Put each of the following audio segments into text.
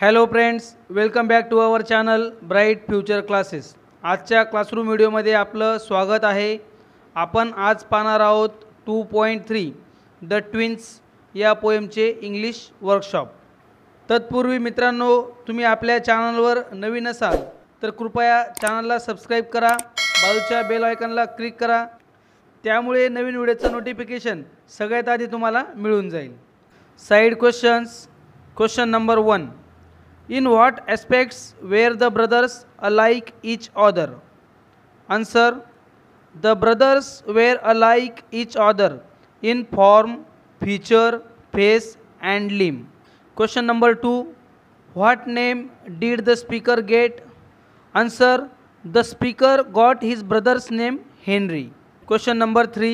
Hello friends, welcome back to our channel bright future classes. आजच्या classroom व्हिडिओमध्ये आपलं स्वागत आहे. आपण आज पाहणार आहोत 2.3 द ट्विन्स या पोएमचे इंग्लिश वर्कशॉप. तत्पूर्वी मित्रांनो, तुम्ही आपल्या चॅनलवर नवीन असाल तर कृपया चॅनलला सबस्क्राईब करा, बाजूच्या बेल आयकॉनला क्लिक करा, त्यामुळे नवीन व्हिडिओचं नोटिफिकेशन सगळ्यात आधी तुम्हाला मिळून जाईल. Side questions. Question number 1. In what aspects were the brothers alike each other? Answer: the brothers were alike each other in form, feature, face and limb. Question number 2. What name did the speaker get? Answer: the speaker got his brother's name Henry. Question number 3.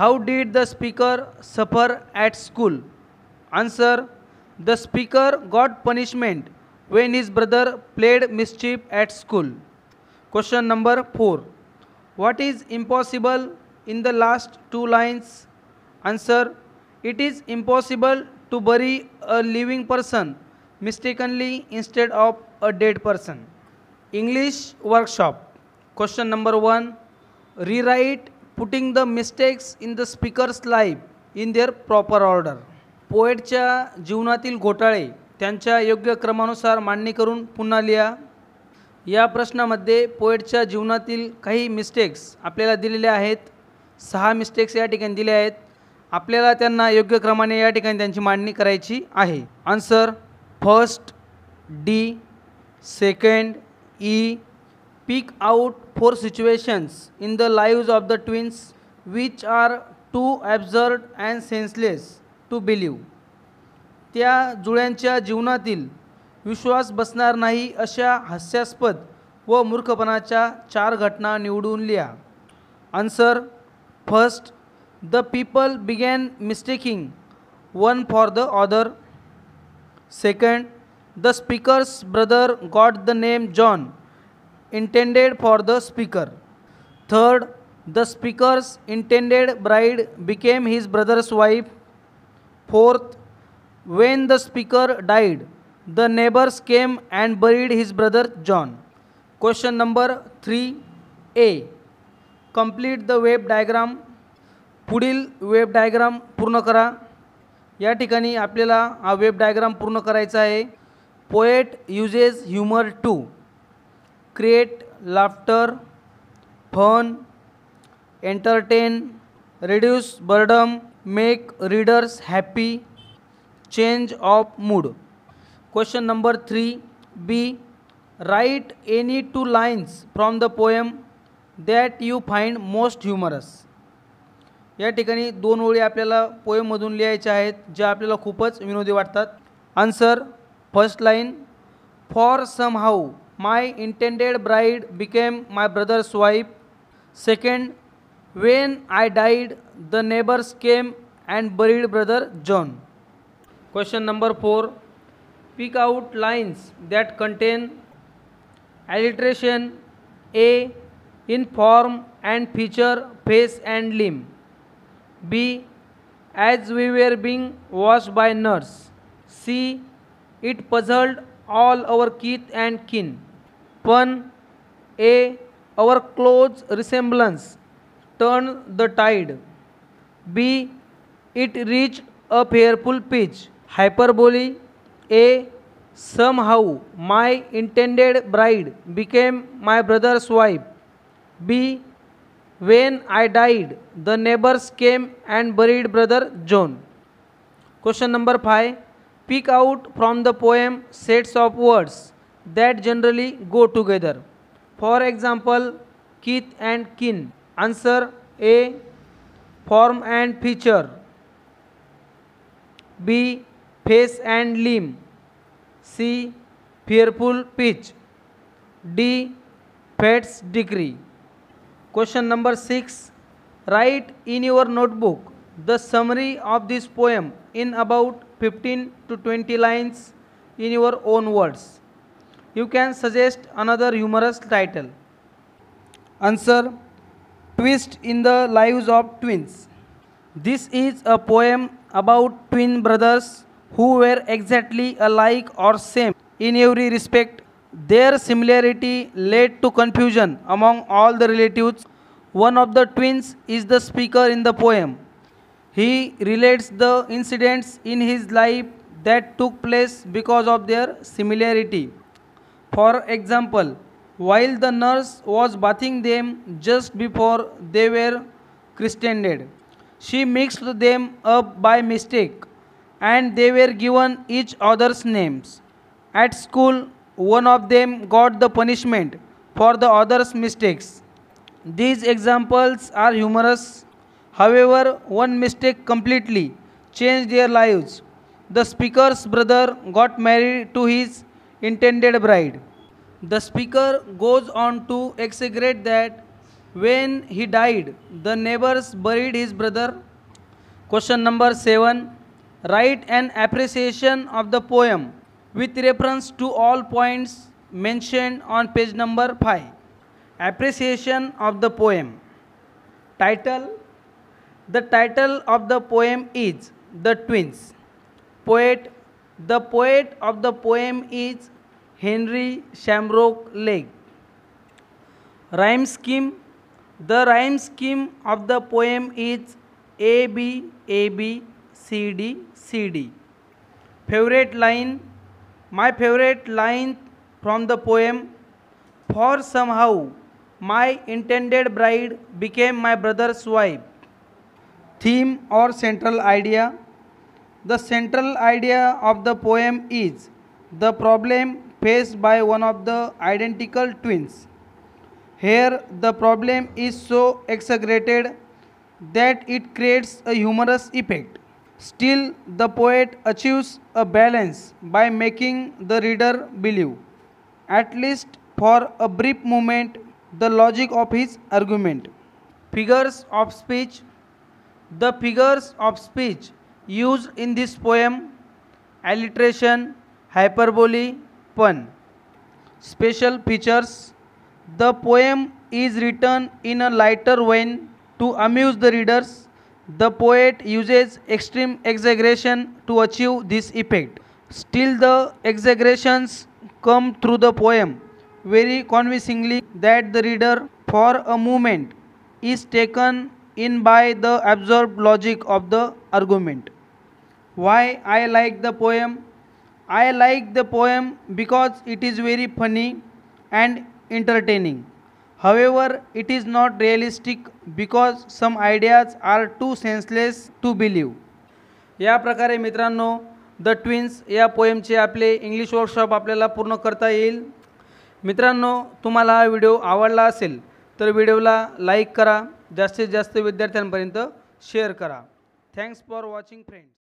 How did the speaker suffer at school? Answer: the speaker got punishment when his brother played mischief at school. Question number 4. What is impossible in the last two lines? Answer: it is impossible to bury a living person mistakenly instead of a dead person. English workshop. Question number 1. Rewrite putting the mistakes in the speaker's life in their proper order. पोएटच्या जीवनातील घोटाळे त्यांच्या योग्य क्रमानुसार मांडणी करून पुन्हा लिहा. या प्रश्नामध्ये पोएटच्या जीवनातील काही मिस्टेक्स आपल्याला दिलेल्या आहेत. 6 मिस्टेक्स या ठिकाणी दिल्या आहेत. आपल्याला त्यांना योग्य क्रमाने या ठिकाणी त्यांची मांडणी करायची आहे. Answer: first D, second E. Pick out 4 situations in the lives of the twins which are too absurd and senseless to believe. त्या जुळ्यांच्या जीवनातील विश्वास बसणार नाही अशा हास्यास्पद व मूर्खपणाच्या 4 घटना निवडून लिहा. Answer: first, the people begin mistaking one for the other. Second, the speakers brother got the name John intended for the speaker. Third, the speakers intended bride became his brothers wife. Fourth, when the speaker died, the neighbors came and buried his brother John. Question number 3A. Complete the web diagram. पुढील web diagram पूर्ण करा. या ठिकाणी आपल्याला हा web diagram पूर्ण करायचा आहे. Poet uses humor to create laughter, fun, entertain, reduce boredom, make readers happy, change of mood. Question number 3B. Write any 2 lines from the poem that you find most humorous. या ठिकाणी 2 ओळी आपल्याला पोएममधून लिहायच्या आहेत ज्या आपल्याला खूपच विनोदी वाटतात. Answer: first line, for somehow my intended bride became my brothers wife. Second, when I died, the neighbors came and buried brother John. Question number 4. Pick out lines that contain alliteration. A. In form and feature, face and limb. B. As we were being washed by nurse. C. It puzzled all our kith and kin. Pun. A. Our close resemblance turn the tide. B. It reached a fearful pitch. Hyperbole. A. Somehow my intended bride became my brother's wife. B. When I died, the neighbors came and buried brother John. Question number 5. Pick out from the poem sets of words that generally go together. For example, kith and kin. Answer: A. Form and feature. B. Face and limb. C. Fearful pitch. D. Fate's decree. Question number 6. Write in your notebook the summary of this poem in about 15 to 20 lines in your own words. You can suggest another humorous title. Answer: Twist in the lives of twins. This is a poem about twin brothers who were exactly alike or same in every respect. Their similarity led to confusion among all the relatives. One of the twins is the speaker in the poem. He relates the incidents in his life that took place because of their similarity. For example, while the nurse was bathing them just before they were christened, she mixed them up by mistake and they were given each other's names. At school, one of them got the punishment for the other's mistakes. These examples are humorous. However, one mistake completely changed their lives. The speaker's brother got married to his intended bride. The speaker goes on to exaggerate that when he died, the neighbors buried his brother. Question number 7. Write an appreciation of the poem with reference to all points mentioned on page number 5. Appreciation of the poem. Title. The title of the poem is The Twins. Poet. The poet of the poem is Henry Shamrock Legge. Rhyme scheme. The rhyme scheme of the poem is A B A B C D C D. Favorite line. My favorite line from the poem: for somehow my intended bride became my brother's wife. Theme or central idea. The central idea of the poem is the problem faced by one of the identical twins. Here, the problem is so exaggerated that it creates a humorous effect. Still, the poet achieves a balance by making the reader believe, at least for a brief moment, the logic of his argument. Figures of speech. The figures of speech used in this poem: alliteration, hyperbole, pun. Special features. The poem is written in a lighter vein to amuse the readers. The poet uses extreme exaggeration to achieve this effect. Still, the exaggerations come through the poem very convincingly that the reader, for a moment, is taken in by the absorbed logic of the argument. Why I like the poem? I like the poem because it is very funny and entertaining. However, it is not realistic because some ideas are too senseless to believe. या प्रकारे मित्रांनो, the twins या पोएमचे आपले English workshop आपल्याला पूर्ण करता येईल. मित्रांनो, तुम्हाला हा व्हिडिओ आवडला असेल तर व्हिडिओला लाईक करा, जास्तीत जास्त विद्यार्थ्यांपर्यंत शेअर करा. Thanks for watching friends.